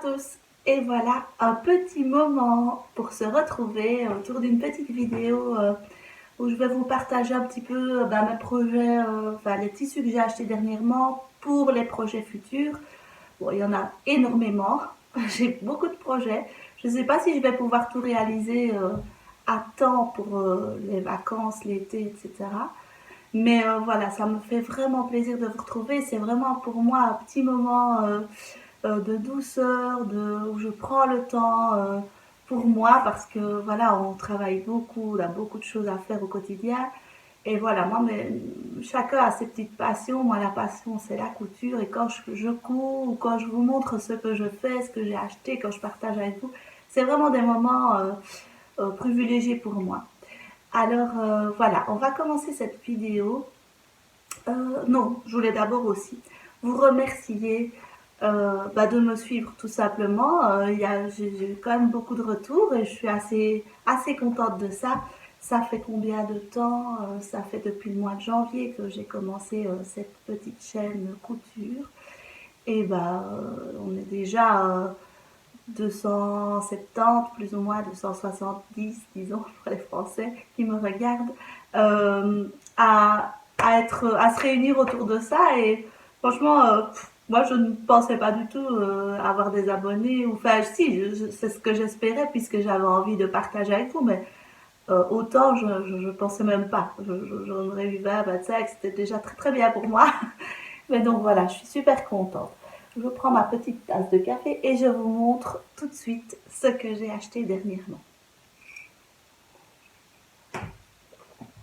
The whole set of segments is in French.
tous, et voilà un petit moment pour se retrouver autour d'une petite vidéo où je vais vous partager un petit peu mes projets, enfin les tissus que j'ai achetés dernièrement pour les projets futurs. Bon, il y en a énormément, j'ai beaucoup de projets. Je ne sais pas si je vais pouvoir tout réaliser à temps pour les vacances, l'été, etc. Mais voilà, ça me fait vraiment plaisir de vous retrouver. C'est vraiment pour moi un petit moment de douceur, où je prends le temps pour moi parce que voilà, on travaille beaucoup, on a beaucoup de choses à faire au quotidien. Et voilà, moi, mais, chacun a ses petites passions. Moi, la passion, c'est la couture. Et quand je cours ou quand je vous montre ce que je fais, ce que j'ai acheté, quand je partage avec vous, c'est vraiment des moments privilégiés pour moi. Alors voilà, on va commencer cette vidéo. Non, je voulais d'abord aussi vous remercier de me suivre tout simplement. J'ai eu quand même beaucoup de retours et je suis assez contente de ça. Ça fait combien de temps? Ça fait depuis le mois de janvier que j'ai commencé cette petite chaîne couture. Et on est déjà 270, plus ou moins 270, disons, pour les Français qui me regardent, à se réunir autour de ça. Et franchement, moi, je ne pensais pas du tout avoir des abonnés. Enfin, si, c'est ce que j'espérais puisque j'avais envie de partager avec vous, mais autant, je pensais même pas. J'en aurais eu 20, 25, c'était déjà très très bien pour moi. Mais donc voilà, je suis super contente. Je prends ma petite tasse de café et je vous montre tout de suite ce que j'ai acheté dernièrement.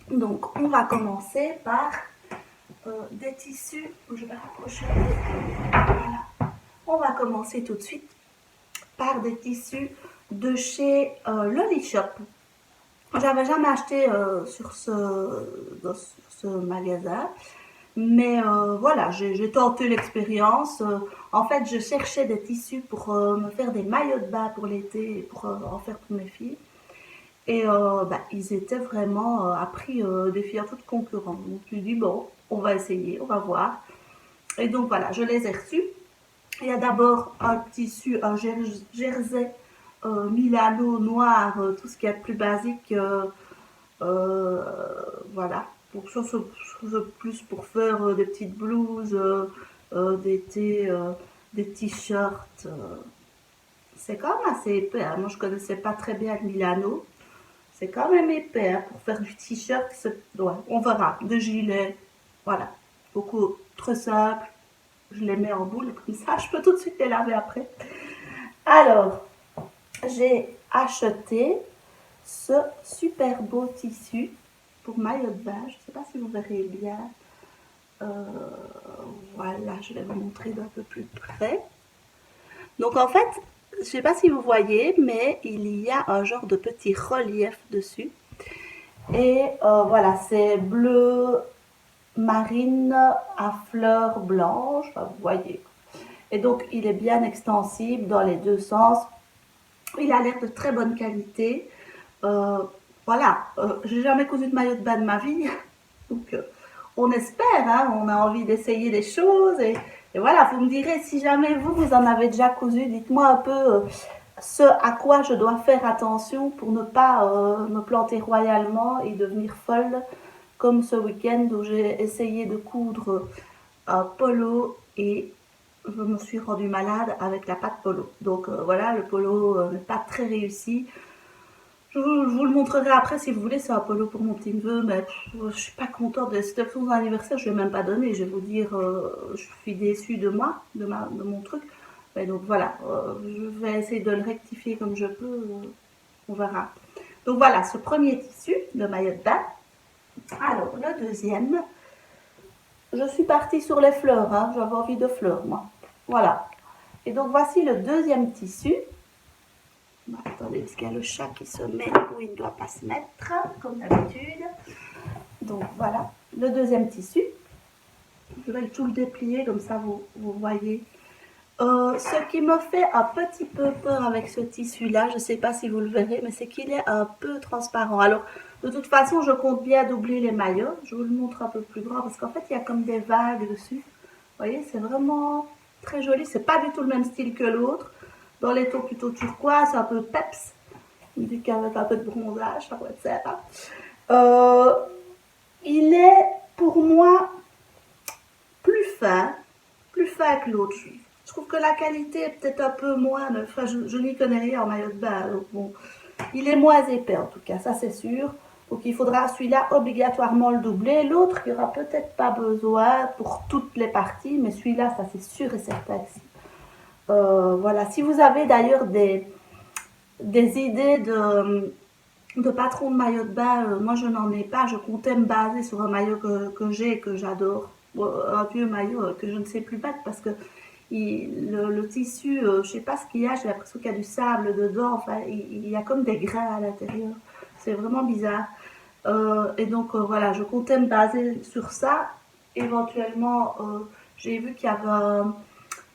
Donc on va commencer par des tissus. Je vais rapprocher. Voilà. On va commencer tout de suite par des tissus de chez Lolly Shop. J'avais jamais acheté sur ce magasin. Mais voilà, j'ai tenté l'expérience. En fait, je cherchais des tissus pour me faire des maillots de bain pour l'été et pour en faire pour mes filles. Et ils étaient vraiment à prix défiant toute concurrence. Donc, je me suis dit, bon, on va essayer, on va voir. Et donc, voilà, je les ai reçus. Il y a d'abord un tissu, un jersey Milano noir, tout ce qui est plus basique. Euh, voilà, pour chose plus pour faire des petites blouses d'été, des t-shirts. C'est quand même assez épais, hein. Moi, je connaissais pas très bien le Milano. C'est quand même épais hein, pour faire du t-shirt. Ouais, on verra. De gilet, voilà. Beaucoup trop simple. Je les mets en boule comme ça. Je peux tout de suite les laver après. Alors, j'ai acheté ce super beau tissu pour maillot de bain. Je ne sais pas si vous verrez bien. Euh, voilà, je vais vous montrer d'un peu plus près. Donc en fait, je ne sais pas si vous voyez, mais il y a un genre de petit relief dessus. Et voilà, c'est bleu marine à fleurs blanches. Enfin, vous voyez. Et donc, il est bien extensible dans les deux sens. Il a l'air de très bonne qualité. Euh, voilà, j'ai jamais cousu de maillot de bain de ma vie. Donc, on espère, hein, on a envie d'essayer des choses. Et voilà, vous me direz, si jamais vous en avez déjà cousu, dites-moi un peu ce à quoi je dois faire attention pour ne pas me planter royalement et devenir folle, comme ce week-end où j'ai essayé de coudre un polo et je me suis rendue malade avec la pâte polo. Donc voilà, le polo n'est pas très réussi. Je vous le montrerai après si vous voulez, c'est un polo pour mon petit neveu, mais je suis pas contente de cette son anniversaire, je ne lui ai même pas donné, je vais vous dire, je suis déçue de moi, de mon truc. Mais donc voilà, je vais essayer de le rectifier comme je peux, on verra. Donc voilà, ce premier tissu de maillot de bain. Alors, le deuxième, je suis partie sur les fleurs, hein, j'avais envie de fleurs moi. Voilà. Et donc voici le deuxième tissu. Attendez, parce qu'il y a le chat qui se met où il ne doit pas se mettre, comme d'habitude. Donc voilà, le deuxième tissu. Je vais tout le déplier, comme ça vous voyez. Ce qui me fait un petit peu peur avec ce tissu-là, je ne sais pas si vous le verrez, mais c'est qu'il est un peu transparent. Alors, de toute façon, je compte bien doubler les maillots. Je vous le montre un peu plus grand, parce qu'en fait, il y a comme des vagues dessus. Vous voyez, c'est vraiment très joli. C'est pas du tout le même style que l'autre. dans les tons plutôt turquoise, un peu peps, du avec un peu de bronzage, ça pourrait être sympa. Il est pour moi plus fin que l'autre. Je trouve que la qualité est peut-être un peu moins, enfin je n'y connais rien en maillot de bain, donc bon, il est moins épais en tout cas, ça c'est sûr. Donc il faudra celui-là obligatoirement le doubler. L'autre, il n'y aura peut-être pas besoin pour toutes les parties, mais celui-là, ça c'est sûr et certain que si. Voilà, si vous avez d'ailleurs des idées de patron de maillot de bain, moi je n'en ai pas, je comptais me baser sur un maillot que j'ai et que j'adore. Un vieux maillot que je ne sais plus battre parce que le tissu, je sais pas ce qu'il y a, j'ai l'impression qu'il y a du sable dedans, enfin il y a comme des grains à l'intérieur, c'est vraiment bizarre. Et donc voilà, je comptais me baser sur ça. Éventuellement, j'ai vu qu'il y avait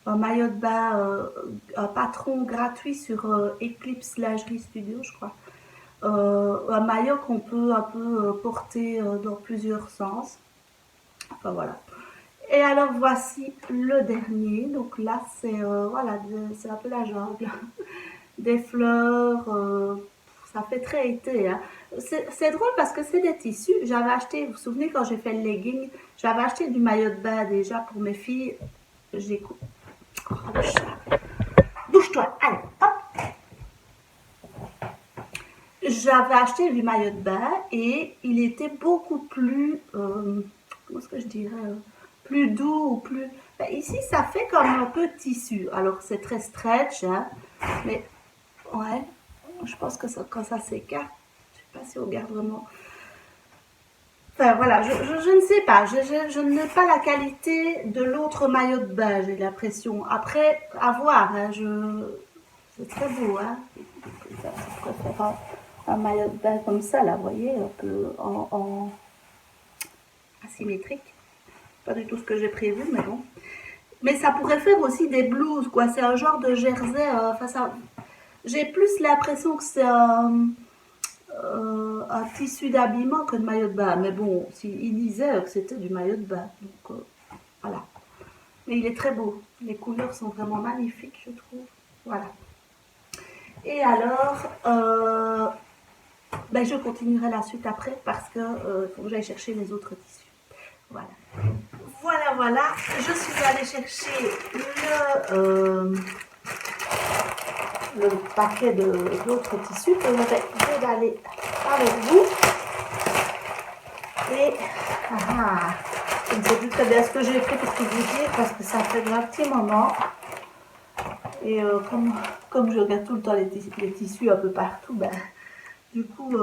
un maillot de bain, un patron gratuit sur Eclipse Lingerie Studio, je crois. Un maillot qu'on peut un peu porter dans plusieurs sens. Enfin voilà. Et alors voici le dernier. Donc là c'est voilà, c'est un peu la jungle. Des fleurs, ça fait très été. Hein. C'est drôle parce que c'est des tissus. J'avais acheté, vous vous souvenez quand j'ai fait le legging, j'avais acheté du maillot de bain déjà pour mes filles. J'ai oh, le chat. Bouge-toi, allez, hop. J'avais acheté du maillot de bain et il était beaucoup plus, comment est-ce que je dirais, plus doux ou plus... Ben, ici, ça fait comme un peu de tissu. Alors, c'est très stretch, hein, mais ouais, je pense que ça, quand ça s'écarte, je sais pas si on regarde vraiment. Enfin voilà, je ne sais pas, je n'ai pas la qualité de l'autre maillot de bain, j'ai l'impression. Après, à voir, hein, c'est très beau, hein. Je préfère un maillot de bain comme ça, là, vous voyez, un peu en asymétrique. Pas du tout ce que j'ai prévu, mais bon. Mais ça pourrait faire aussi des blouses, quoi. C'est un genre de jersey. Enfin, ça, j'ai plus l'impression que c'est un tissu d'habillement que de maillot de bain. Mais bon, il disait que c'était du maillot de bain. Donc voilà. Mais il est très beau. Les couleurs sont vraiment magnifiques, je trouve. Voilà. Et alors, ben, je continuerai la suite après parce que faut que j'aille chercher les autres tissus. Voilà. Voilà, voilà. Je suis allée chercher le paquet d'autres tissus que je vais déballer avec vous. Et je ne sais plus très bien ce que j'ai pris pour tout vous dire parce que ça fait un petit moment. Et comme je regarde tout le temps les tissus un peu partout, ben, du coup,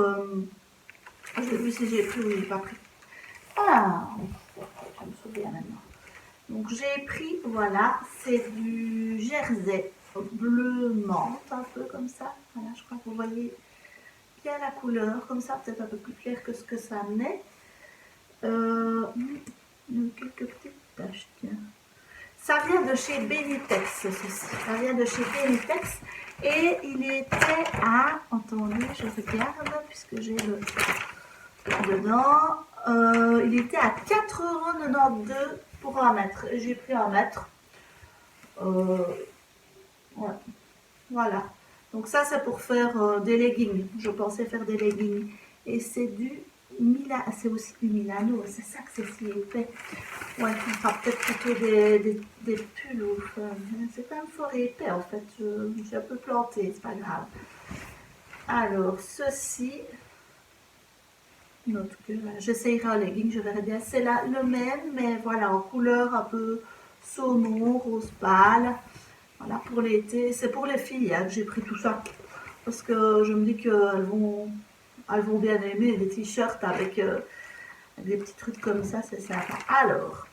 j'ai vu si j'ai pris ou j'ai pas pris. Ah, je me souviens maintenant. Donc j'ai pris, voilà, c'est du jersey bleu menthe, un peu comme ça. Voilà, je crois que vous voyez bien la couleur, comme ça, peut-être un peu plus clair que ce que ça n'est. Quelques petites taches, tiens. Ça vient de chez Benitex, ceci. Ça vient de chez Benitex. Et il était à, attendez, je regarde, puisque j'ai le dedans. Il était à 4,92 € pour 1 mètre. J'ai pris 1 mètre. Ouais. Voilà. Donc ça, c'est pour faire des leggings. Je pensais faire des leggings. Et c'est du Milano. C'est aussi du Milano. C'est ça que c'est si épais. Ouais, enfin peut-être plutôt des pulls. C'est quand même fort épais en fait. Je suis un peu plantée, c'est pas grave. Alors, ceci. Note que j'essayerai un legging, je verrai bien. C'est là le même, mais voilà, en couleur un peu saumon, rose pâle. Voilà, pour l'été. C'est pour les filles hein, que j'ai pris tout ça. Parce que je me dis qu'elles vont bien aimer des t-shirts avec des petits trucs comme ça, c'est sympa. Alors,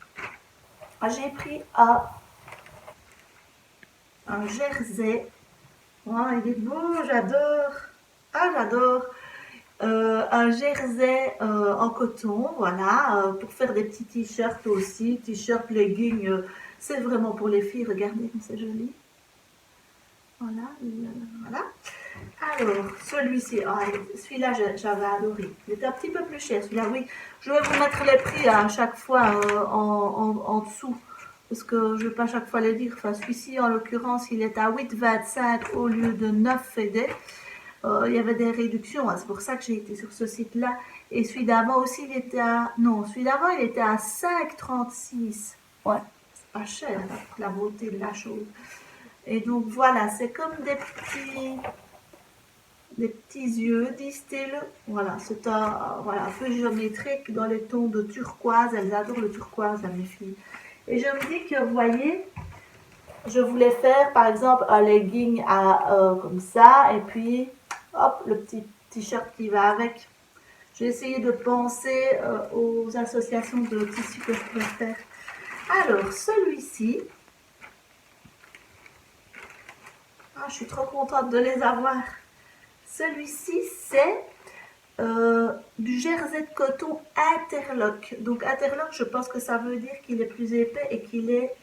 j'ai pris un jersey. Oh, il est beau, j'adore. Ah, j'adore. Un jersey en coton, voilà, pour faire des petits t-shirts aussi, t-shirts, leggings, c'est vraiment pour les filles, regardez comme c'est joli. Voilà, voilà. Alors, celui-ci, celui-là j'avais adoré. Il était un petit peu plus cher, celui-là, oui. Je vais vous mettre les prix à chaque fois en dessous. parce que je ne vais pas chaque fois le dire. Enfin, celui-ci, en l'occurrence, il est à 8,25 au lieu de 9 FD. Il y avait des réductions, hein, c'est pour ça que j'ai été sur ce site-là. Et celui d'avant aussi, il était à... Non, celui d'avant, il était à 5,36. Ouais, c'est pas cher, hein, la beauté de la chose. Et donc, voilà, c'est comme des petits yeux, disent-ils. Voilà, c'est un peu géométrique dans les tons de turquoise. Elles adorent le turquoise, à mes filles. Et je me dis que, vous voyez, je voulais faire, par exemple, un legging comme ça. Et puis, hop, le petit t-shirt qui va avec. J'ai essayé de penser aux associations de tissus que je pourrais faire. Alors, celui-ci... Ah, je suis trop contente de les avoir. Celui-ci, c'est du jersey de coton interlock. Donc interlock, je pense que ça veut dire qu'il est plus épais et qu'il est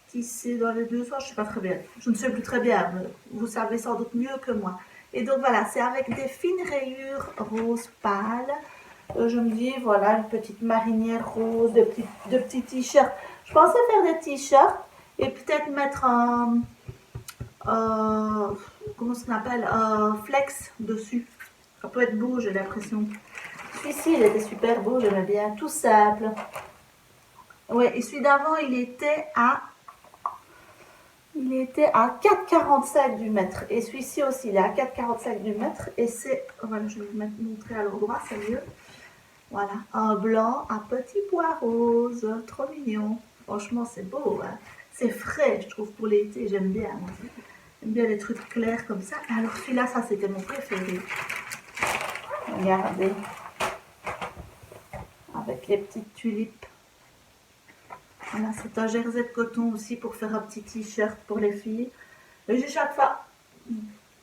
tissé dans les deux sens. Je ne sais pas très bien. Je ne sais plus très bien, mais vous savez sans doute mieux que moi. Et donc voilà, c'est avec des fines rayures rose pâle. Je me dis, voilà, une petite marinière rose, de petits t-shirts. Je pensais faire des t-shirts et peut-être mettre un... comment ça s'appelle, flex dessus. Ça peut être beau, j'ai l'impression. Celui-ci, il était super beau, j'aimais bien. Tout simple. Ouais, et celui d'avant, il était à 4,45 du mètre. Et celui-ci aussi, il est à 4,45 du mètre. Et c'est, voilà, je vais vous montrer à l'endroit, c'est mieux. Voilà, un blanc à petits pois roses. Trop mignon. Franchement, c'est beau. Hein. C'est frais, je trouve, pour l'été. J'aime bien. J'aime bien les trucs clairs comme ça. Alors celui-là, ça c'était mon préféré. Regardez. Avec les petites tulipes. Voilà, c'est un jersey de coton aussi pour faire un petit t-shirt pour les filles. Et j'ai chaque fois...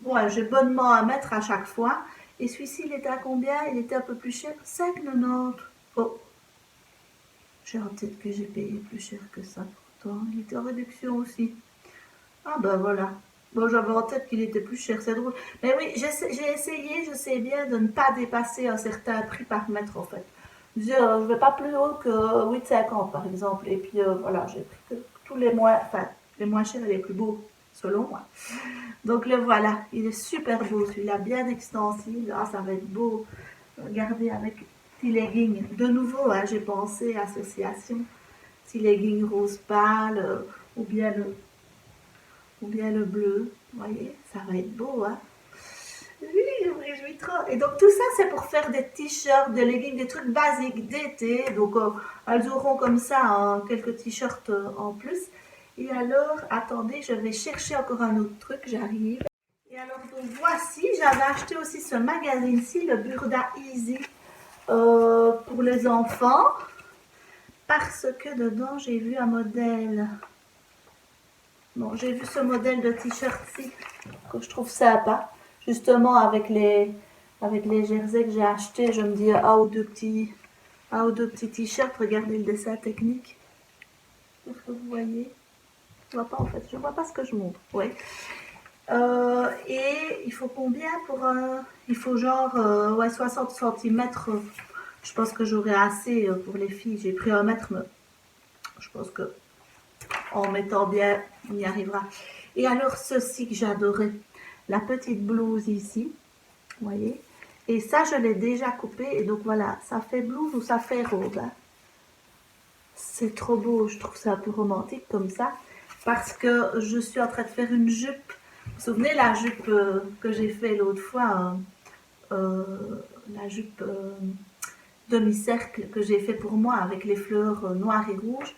Ouais, j'ai bonnement à mettre à chaque fois. Et celui-ci, il était à combien? Il était un peu plus cher. 5,90. Oh. J'ai en tête que j'ai payé plus cher que ça. Pourtant, il était en réduction aussi. Ah ben voilà. Bon, j'avais en tête qu'il était plus cher, c'est drôle. Mais oui, j'ai essayé, je sais bien, de ne pas dépasser un certain prix par mètre en fait. Je ne vais pas plus haut que 8,50 par exemple. Et puis voilà, j'ai pris que tous les moins chers et les plus beaux, selon moi. Donc le voilà, il est super beau celui-là, bien extensible. Ah, ça va être beau. Regardez avec petit legging. De nouveau, hein, j'ai pensé association. Petit legging rose pâle ou bien le bleu. Vous voyez, ça va être beau, hein. Oui, je me réjouis trop. Et donc tout ça, c'est pour faire des t-shirts, des leggings, des trucs basiques d'été. Donc elles auront comme ça hein, quelques t-shirts en plus. Et alors, attendez, je vais chercher encore un autre truc, j'arrive. Et alors, donc voici, j'avais acheté aussi ce magazine-ci, le Burda Easy, pour les enfants. Parce que dedans, j'ai vu un modèle... Bon, j'ai vu ce modèle de t-shirt-ci que je trouve sympa. Justement, avec les jerseys que j'ai achetés, je me dis un ou deux petits t-shirts. Regardez le dessin technique. Est-ce que vous voyez? Je vois pas en fait. Je vois pas ce que je montre. Ouais. Et il faut combien pour un... Il faut genre 60 cm. Je pense que j'aurai assez pour les filles. J'ai pris 1 mètre, mais je pense que en mettant bien, on y arrivera. Et alors, ceci que j'adorais, la petite blouse ici, vous voyez. Et ça, je l'ai déjà coupé. Et donc, voilà, ça fait blouse ou ça fait robe. Hein. C'est trop beau, je trouve ça un peu romantique comme ça. Parce que je suis en train de faire une jupe. Vous vous souvenez la jupe que j'ai fait l'autre fois la jupe demi-cercle que j'ai fait pour moi avec les fleurs noires et rouges.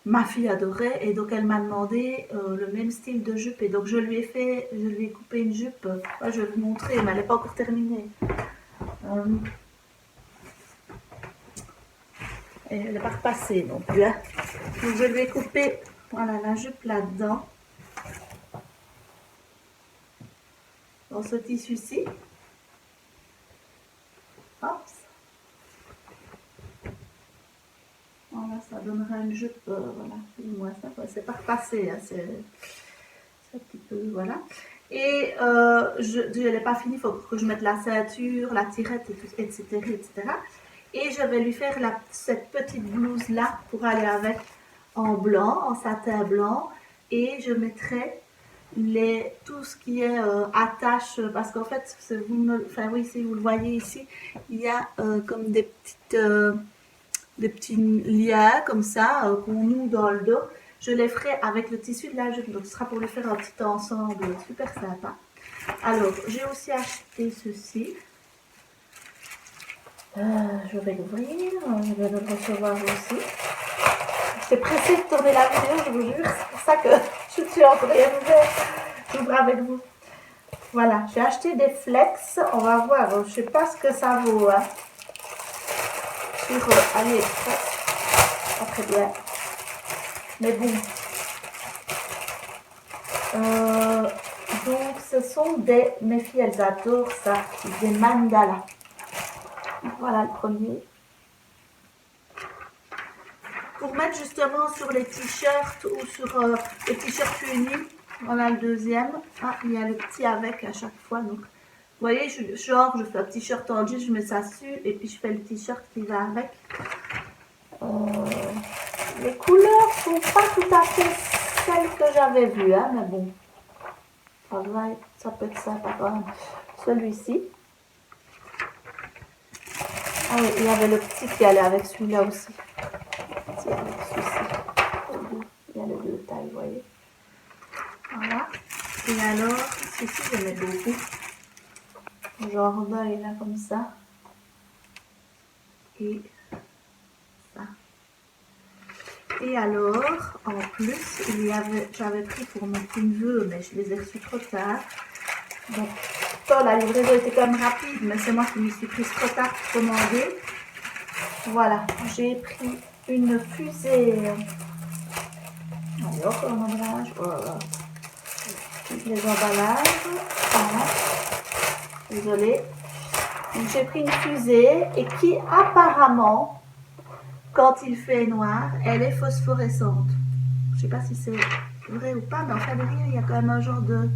Ma fille adorait et donc elle m'a demandé le même style de jupe et donc je lui ai coupé une jupe. Je vais vous montrer, mais elle n'est pas encore terminée. Et elle n'est pas repassée non plus. Hein. Donc je lui ai coupé voilà, la jupe là-dedans. Dans ce tissu-ci. Hop. Voilà, ça donnera une jupe, voilà, moi ça, c'est pas repassé, hein, c'est un petit peu, voilà. Et je n'ai pas fini, il faut que je mette la ceinture, la tirette, etc., etc. Et je vais lui faire cette petite blouse là pour aller avec en blanc, en satin blanc, et je mettrai tout ce qui est attache, parce qu'en fait, enfin oui, si vous le voyez ici, il y a comme des petits liens comme ça qu'on noue dans le dos. Je les ferai avec le tissu de la jupe, donc ce sera pour les faire un petit ensemble super sympa. Alors, j'ai aussi acheté ceci. Je vais l'ouvrir, je vais le recevoir aussi. J'étais pressée de tourner la vidéo, je vous jure, c'est pour ça que je suis en train de j'ouvre avec vous. Voilà, j'ai acheté des flex, on va voir, je sais pas ce que ça vaut, hein. Sur AliExpress, pas très bien, mais bon. Donc ce sont mes filles elles adorent ça, des mandalas. Voilà le premier. Pour mettre justement sur les t-shirts ou sur les t-shirts unis. Voilà le deuxième. Ah, il y a le petit avec à chaque fois. Donc, vous voyez, je fais un t-shirt en jean, je mets ça dessus et puis je fais le t-shirt qui va avec. Les couleurs sont pas tout à fait celles que j'avais vues, hein, mais bon. Ça peut être sympa quand même. Celui-ci. Ah oui, il y avait le petit qui allait avec celui-là aussi. Il y a les deux tailles, vous voyez. Voilà. Et alors, ici, j'aimais beaucoup. Genre d'œil là, comme ça. Et ça. Et alors, en plus, j'avais pris pour mon petit neveu, mais je les ai reçus trop tard. Donc, la livraison était quand même rapide, mais c'est moi qui me suis prise trop tard pour commander. Voilà, j'ai pris une fusée. Alors, un emballage. Voilà. Les emballages. Voilà. Désolée. Donc, j'ai pris une fusée et qui apparemment, quand il fait noir, elle est phosphorescente. Je ne sais pas si c'est vrai ou pas, mais enfin derrière, il y a quand même un genre de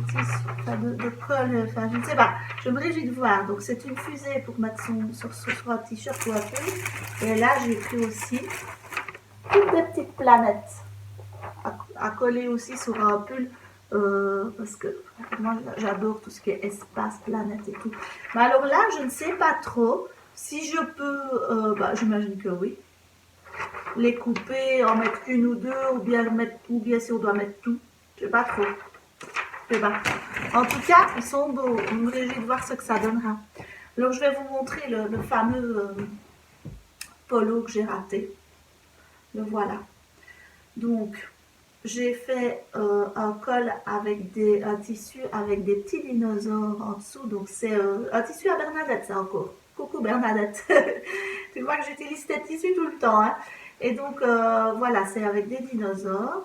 tissu, enfin de colle, enfin je ne sais pas. Je me réjouis de voir. Donc c'est une fusée pour mettre sur un t-shirt ou un pull. Et là, j'ai pris aussi toutes des petites planètes à coller aussi sur un pull. Parce que moi j'adore tout ce qui est espace, planète et tout. Mais alors là, je ne sais pas trop si je peux, j'imagine que oui, les couper, en mettre une ou deux, ou bien si on doit mettre tout. Je sais pas trop. Je sais pas. En tout cas, ils sont beaux. Je me réjouis de voir ce que ça donnera. Alors je vais vous montrer le fameux polo que j'ai raté. Le voilà. Donc, j'ai fait un col avec un tissu avec des petits dinosaures en dessous. Donc, c'est un tissu à Bernadette, ça encore. Coucou Bernadette. Tu vois que j'utilise ce tissu tout le temps. Hein. Et donc, voilà, c'est avec des dinosaures.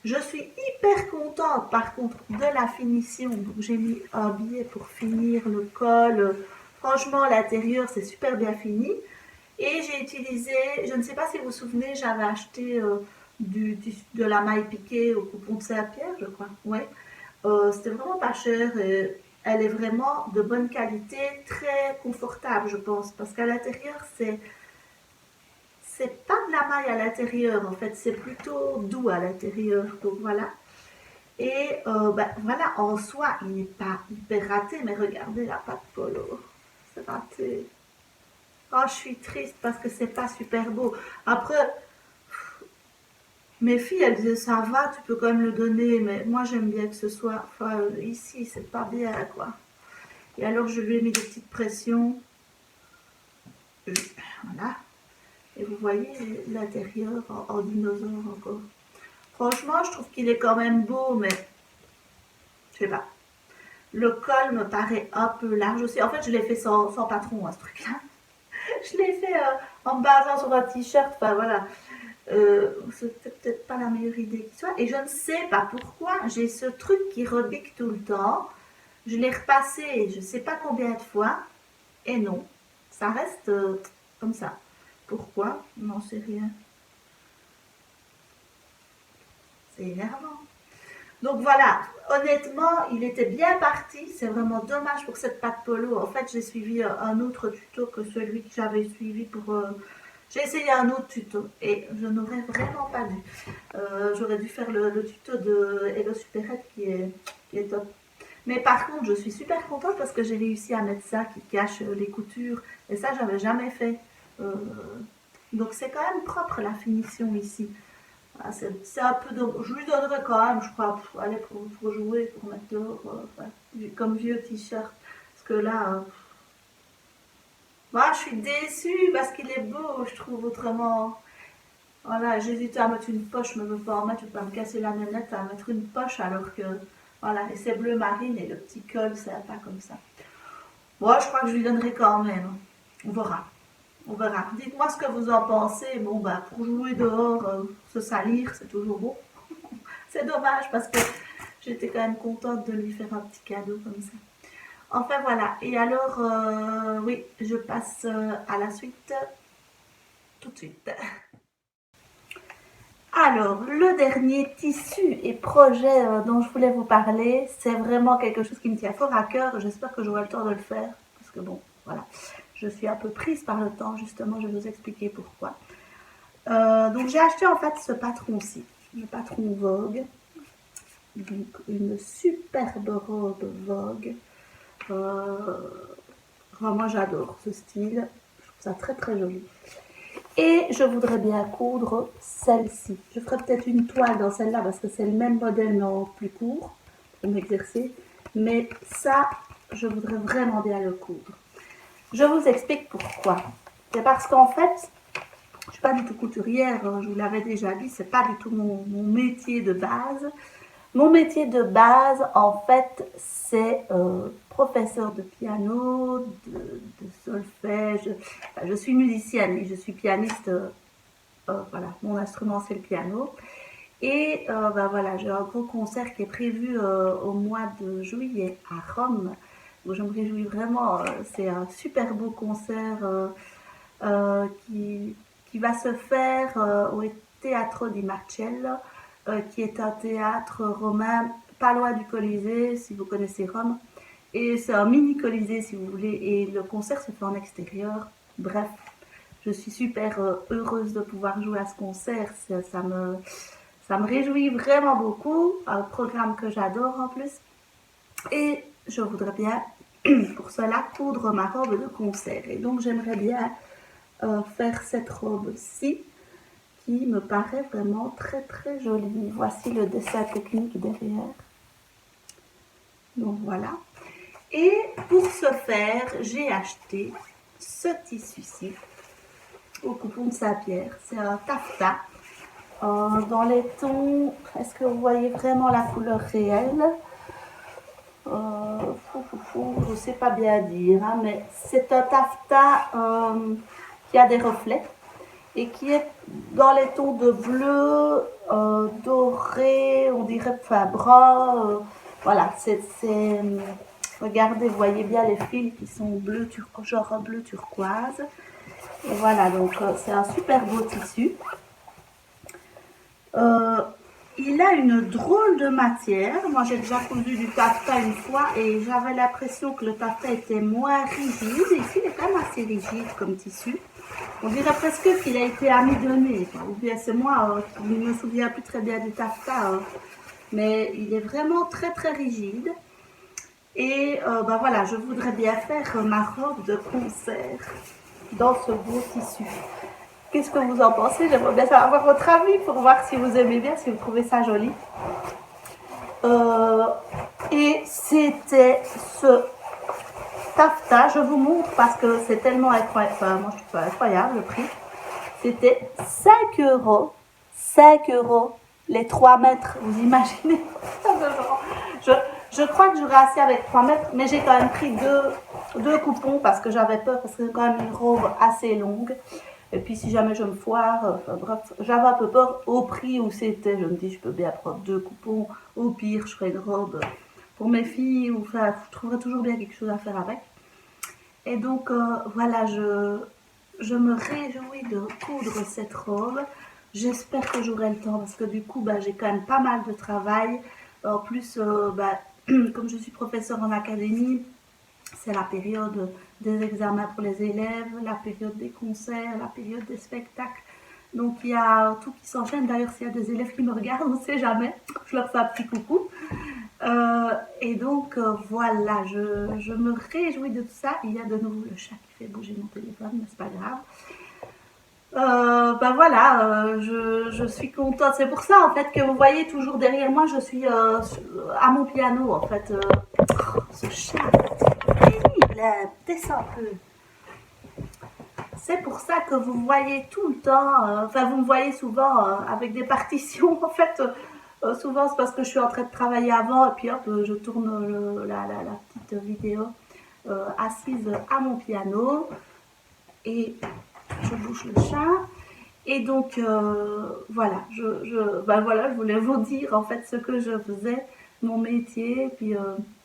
Je suis hyper contente, par contre, de la finition. Donc, j'ai mis un billet pour finir le col. Franchement, l'intérieur, c'est super bien fini. Et j'ai utilisé, je ne sais pas si vous vous souvenez, j'avais acheté de la maille piquée au coupon de Saint-Pierre, je crois. Ouais. C'était vraiment pas cher et elle est vraiment de bonne qualité, très confortable, je pense, parce qu'à l'intérieur, c'est pas de la maille à l'intérieur, en fait, c'est plutôt doux à l'intérieur. Donc voilà. Et voilà, en soi, il n'est pas hyper raté, mais regardez la patte polo. C'est raté. Oh, je suis triste parce que c'est pas super beau. Après, mes filles, elles disaient ça va, tu peux quand même le donner, mais moi j'aime bien que ce soit. Enfin, ici, c'est pas bien, quoi. Et alors, je lui ai mis des petites pressions. Voilà. Et vous voyez l'intérieur en dinosaure encore. Franchement, je trouve qu'il est quand même beau, mais je sais pas. Le col me paraît un peu large aussi. En fait, je l'ai fait sans patron, hein, ce truc-là. Je l'ai fait en me basant sur un t-shirt. Enfin, voilà. C'était peut-être pas la meilleure idée qui soit. Et je ne sais pas pourquoi. J'ai ce truc qui rebique tout le temps. Je l'ai repassé je ne sais pas combien de fois. Et non. Ça reste comme ça. Pourquoi? N'en sais rien. C'est énervant. Donc voilà, honnêtement, il était bien parti. C'est vraiment dommage pour cette patte polo. En fait, j'ai suivi un autre tuto que celui que j'avais suivi pour J'ai essayé un autre tuto et je n'aurais vraiment pas dû. J'aurais dû faire le tuto de Hello Supérette qui est top. Mais par contre, je suis super contente parce que j'ai réussi à mettre ça qui cache les coutures. Et ça, j'avais jamais fait. Euh, donc c'est quand même propre la finition ici. Ah, c'est un peu je lui donnerais quand même, je crois, allez, pour jouer, pour mettre dehors, comme vieux t-shirt. Parce que là, moi, je suis déçue parce qu'il est beau, je trouve, autrement. Voilà, j'hésite à mettre une poche, je ne veux pas en mettre, je ne veux pas me casser la nénette à mettre une poche alors que, voilà, et c'est bleu marine et le petit col, c'est pas comme ça. Moi, je crois que je lui donnerai quand même. On verra. On verra. Dites-moi ce que vous en pensez. Bon, bah, pour jouer dehors, se salir, c'est toujours beau. C'est dommage parce que j'étais quand même contente de lui faire un petit cadeau comme ça. Enfin, voilà. Et alors, oui, je passe à la suite tout de suite. Alors, le dernier tissu et projet dont je voulais vous parler, c'est vraiment quelque chose qui me tient fort à cœur. J'espère que j'aurai le temps de le faire. Parce que bon, voilà. Je suis un peu prise par le temps, justement, je vais vous expliquer pourquoi. Donc j'ai acheté en fait ce patron-ci, le patron Vogue. Donc une superbe robe Vogue. Moi j'adore ce style, je trouve ça très très joli. Et je voudrais bien coudre celle-ci. Je ferai peut-être une toile dans celle-là parce que c'est le même modèle mais en plus court pour m'exercer. Mais ça, je voudrais vraiment bien le coudre. Je vous explique pourquoi. C'est parce qu'en fait, je ne suis pas du tout couturière, je vous l'avais déjà dit, c'est pas du tout mon métier de base. Mon métier de base, en fait, c'est professeur de piano, de solfège. Enfin, je suis musicienne et je suis pianiste. Voilà, mon instrument c'est le piano. Et ben voilà, j'ai un gros concert qui est prévu au mois de juillet à Rome, où je me réjouis vraiment. C'est un super beau concert qui va se faire au Teatro di Marcello, qui est un théâtre romain pas loin du Colisée, si vous connaissez Rome. Et c'est un mini Colisée, si vous voulez. Et le concert se fait en extérieur. Bref, je suis super heureuse de pouvoir jouer à ce concert. Ça me réjouit vraiment beaucoup. Un programme que j'adore en plus. Et je voudrais bien, pour cela, coudre ma robe de concert. Et donc, j'aimerais bien faire cette robe-ci qui me paraît vraiment très très jolie. Voici le dessin technique derrière. Donc voilà. Et pour ce faire, j'ai acheté ce tissu-ci au coupon de Saint-Pierre. C'est un taffetas dans les tons. Est-ce que vous voyez vraiment la couleur réelle? Je ne sais pas bien dire, hein, mais c'est un taffetas qui a des reflets et qui est dans les tons de bleu, doré, on dirait, enfin brun. Voilà, regardez, vous voyez bien les fils qui sont bleu genre bleu turquoise. Et voilà, donc c'est un super beau tissu. Il a une drôle de matière. Moi, j'ai déjà cousu du taffetas une fois et j'avais l'impression que le taffetas était moins rigide. Ici, il est quand même assez rigide comme tissu. On dirait presque qu'il a été amidonné. Ou bien c'est moi qui ne me souviens plus très bien du taffetas. Mais il est vraiment très très rigide. Et ben voilà, je voudrais bien faire ma robe de concert dans ce beau tissu. Qu'est-ce que vous en pensez? J'aimerais bien savoir votre avis pour voir si vous aimez bien, si vous trouvez ça joli. Et c'était ce taffetas, je vous montre parce que c'est tellement incroyable, enfin, moi je trouve ça incroyable le prix. C'était 5 euros, 5 euros les 3 mètres, vous imaginez? Je crois que j'aurais assez avec 3 mètres, mais j'ai quand même pris deux coupons parce que j'avais peur, parce que c'est quand même une robe assez longue. Et puis si jamais je me foire, enfin bref, j'avais un peu peur au prix où c'était. Je me dis, je peux bien prendre 2 coupons. Au pire, je ferai une robe pour mes filles. Ou enfin, je trouverai toujours bien quelque chose à faire avec. Et donc, voilà, je me réjouis de coudre cette robe. J'espère que j'aurai le temps parce que du coup, bah, j'ai quand même pas mal de travail. En plus, bah, comme je suis professeure en académie, c'est la période des examens pour les élèves, la période des concerts, la période des spectacles. Donc il y a tout qui s'enchaîne. D'ailleurs, s'il y a des élèves qui me regardent, on ne sait jamais. Je leur fais un petit coucou. Et donc voilà, je me réjouis de tout ça. Il y a de nouveau le chat qui fait bouger mon téléphone, mais c'est pas grave. Ben voilà, je suis contente. C'est pour ça en fait que vous voyez toujours derrière moi, je suis à mon piano en fait. Oh, ce chat, c'est pénible, descends un peu. C'est pour ça que vous me voyez tout le temps, enfin vous me voyez souvent avec des partitions en fait. Souvent c'est parce que je suis en train de travailler avant et puis hop, je tourne la petite vidéo assise à mon piano et je bouge le chat. Et donc voilà, ben voilà, je voulais vous dire en fait ce que je faisais, mon métier. Puis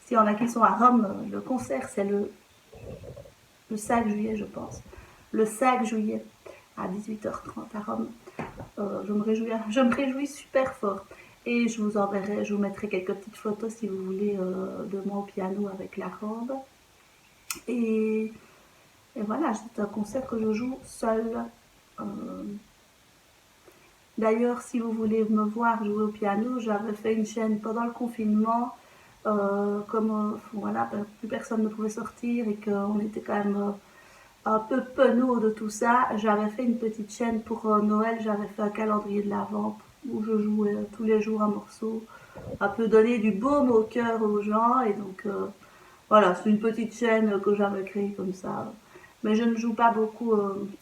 s'il y en a qui sont à Rome, le concert c'est le 5 juillet je pense. Le 5 juillet à 18h30 à Rome. Je me réjouis super fort. Et je vous enverrai, je vous mettrai quelques petites photos si vous voulez de moi au piano avec la robe. Et voilà, c'est un concert que je joue seule. D'ailleurs, si vous voulez me voir jouer au piano, j'avais fait une chaîne pendant le confinement. Comme voilà, plus personne ne pouvait sortir et qu'on était quand même un peu penaud de tout ça, j'avais fait une petite chaîne pour Noël. J'avais fait un calendrier de l'Avent où je jouais tous les jours un morceau, un peu donner du baume au cœur aux gens. Et donc voilà, c'est une petite chaîne que j'avais créée comme ça. Mais je ne joue pas beaucoup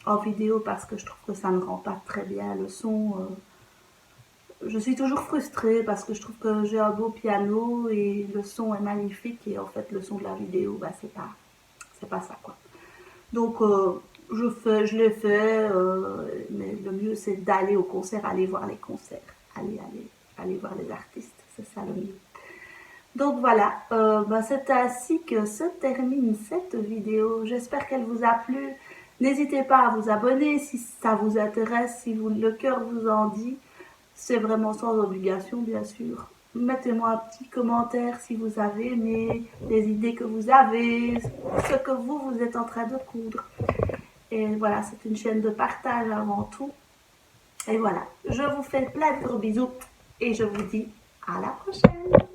en vidéo parce que je trouve que ça ne rend pas très bien le son. Je suis toujours frustrée parce que je trouve que j'ai un beau piano et le son est magnifique et en fait le son de la vidéo, bah, c'est pas ça quoi. Donc je l'ai fait, mais le mieux c'est d'aller au concert, aller voir les concerts, aller voir les artistes, c'est ça le mieux. Donc voilà, bah, c'est ainsi que se termine cette vidéo. J'espère qu'elle vous a plu. N'hésitez pas à vous abonner si ça vous intéresse, si le cœur vous en dit. C'est vraiment sans obligation, bien sûr. Mettez-moi un petit commentaire si vous avez aimé, les idées que vous avez, ce que vous êtes en train de coudre. Et voilà, c'est une chaîne de partage avant tout. Et voilà, je vous fais plein de gros bisous et je vous dis à la prochaine.